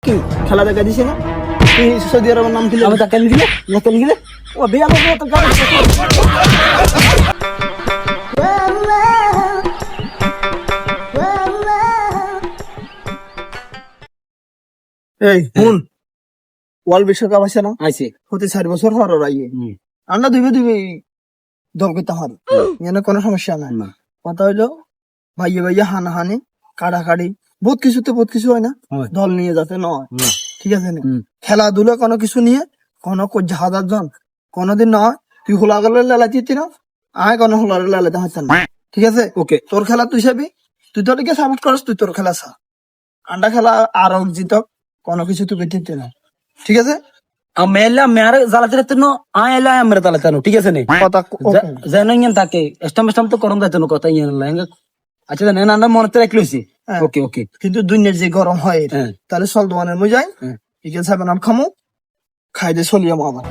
কি খেলা দেখা দিছে না তুই সৌদি আরবের নাম কি আমি কেন গিলে না কেন গিলে ও বিয়া বাবু তো গাড়ি এই হুন ওয়ার্ল্ড বিশ্বকাপ আছে না আইছে হতে 4 বছর হওয়ার আইয়ে আমরা দুইবে দল করতে পারি এখানে কোনো সমস্যা নাই না কথা হইলো ভাইয়ে ভাইয়ে হানাহানি কাড়াকাড়ি বহুত কিছু হয় না হয়। দল নিয়ে যাতে নয় না। ঠিক আছে না খেলাধুলা কোনো কিছু নিয়ে কোনো হাজার জন কোনোদিন নয় তুই হোলা গেলে লালাইতি না আয় কোনো হোলা লালাইতে হচ্ছে না ঠিক আছে ওকে তোর খেলা তুই চাবি তুই তোর দিকে সাপোর্ট করিস তুই তোর খেলা চা আন্ডা খেলা আর জিতক কোনো কিছু তুই বেঁচে না ঠিক আছে আমেলা মেরে জ্বালাতে রাখতে নো আয়লা আমরা জ্বালাতে নো ঠিক আছে নে কথা যেন ইয়েন থাকে স্টাম তো করম যাইতো কথা ইয়েন লাঙ্গা আচ্ছা না না মনে রাখলইছি হ্যাঁ। ওকে ওকে কিন্তু দুনিয়ার যে গরম হয় হ্যাঁ। তাহলে চল দোয়ানের মু যাই হ্যাঁ। ঠিক আছে নাম খামু খাই দে চলিয়াম আবার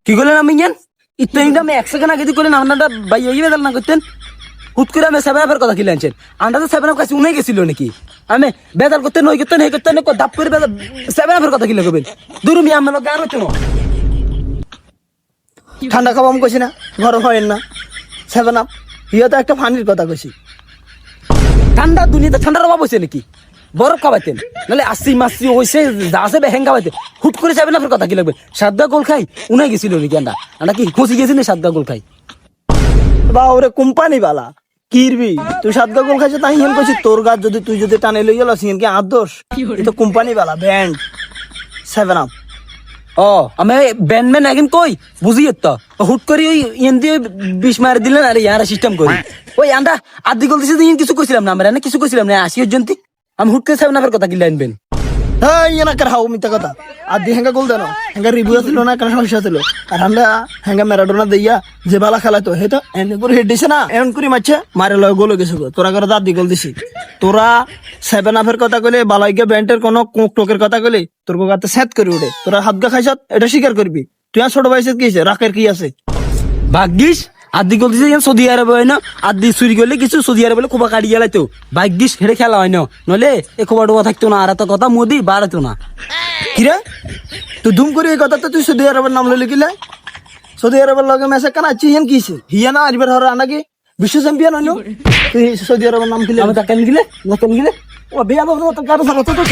কি করলেন আমি ইয়েন ইতনিটা আমি 1 সেকেন্ড আগে দি করলেন আপনারা ভাই ওই বেদাল না করতেন হুট করে আমি সেভেন আপের কথা কি লাইনছেন আন্ডা তো সেভেন আপ কাছে উনে গেছিল নাকি আমি বেদাল করতে নই করতে নেই করতে দাপ করে বেদাল সেভেন আপের কথা কি লাগবেন দুরুমি আমার গান হচ্ছে না ঠান্ডা খাওয়া আমি কইছি না গরম হয় না 7 আপ ইয়া তো একটা পানির কথা কইছি ঠান্ডা দুনিয়াতে ঠান্ডার অভাব হয়েছে নাকি বরফ খাওয়াইতেন নাহলে আসি মাসি হয়েছে যা আছে বেহেং খাওয়াইতেন হুট করে যাবেন আপনার কথা কি লাগবে সাদা গোল খাই উনাই গেছিল নাকি আন্ডা আন্ডা কি খুশি গেছি না সাদা গোল খাই বা ওরে কোম্পানি বালা কিরবি তুই 7 গোল খাইছ তাই হিম কইছি তোর গাছ যদি তুই যদি টানে লই গেল সিন কি আদর্শ এই তো কোম্পানি বালা ব্যান্ড 7 আপ ও আমি ব্যান্ডম্যান একদিন কই বুঝি তো হুট করে ওই ইয়েন দিয়ে 20 মার দিলেন আরে ইয়ারা সিস্টেম করি ওই আন্ডা আদি গোল দিছে ইয়েন কিছু কইছিলাম না আমরা কিছু কইছিলাম না 80 জনতি আমি হুট করে সাহেব নাফের কথা কি লাইনবেন হ্যাঁ ইয়ে না কার হাও মিথ্যা কথা আর দি হেঙ্গা গোল দেন হেঙ্গা রিভিউ ছিল না কেন সমস্যা ছিল আর আমরা হেঙ্গা ম্যারাডোনা দিয়া যে বালা খেলা তো হেতো এনে করে হেড দিছে না এমন করে মারছে মারে লয় গোল গেছে তোরা করে দাদি গোল দিছি তোরা 7 আপের কথা কইলে বালাইকে ব্যান্ডের কোন কোক টোকের কথা কইলে তোর গাতে সেট করে উঠে তোরা হাত গা খাইছ এটা স্বীকার করবি তুই আর ছোট ভাইসে কি আছে রাকের কি আছে ভাগ্যিস আদি গোল দিছে ইয়েন সৌদি আরব হয় না আদি চুরি করলে কিছু সৌদি আরব বলে খোবা কাটি গেলাইতো ভাগ্যিস হেরে খেলা হয় না নলে এ খোবা ডোবা থাকতো না আর এত কথা মোদি বাড়াতো না কিরে তুই ধুম করে এই কথা তো তুই সৌদি আরবের নাম লইলি কিলে সৌদি আরবের লগে মেসে কেন আছি হিয়ান কিছে হিয়া না আরবের হরা নাকি বিশ্ব চ্যাম্পিয়ন হইলো তুই সৌদি আরবের নাম কিলে আমি তা কেন গিলে না কেন গিলে ও বিয়া বাবু তো কারো সাথে তো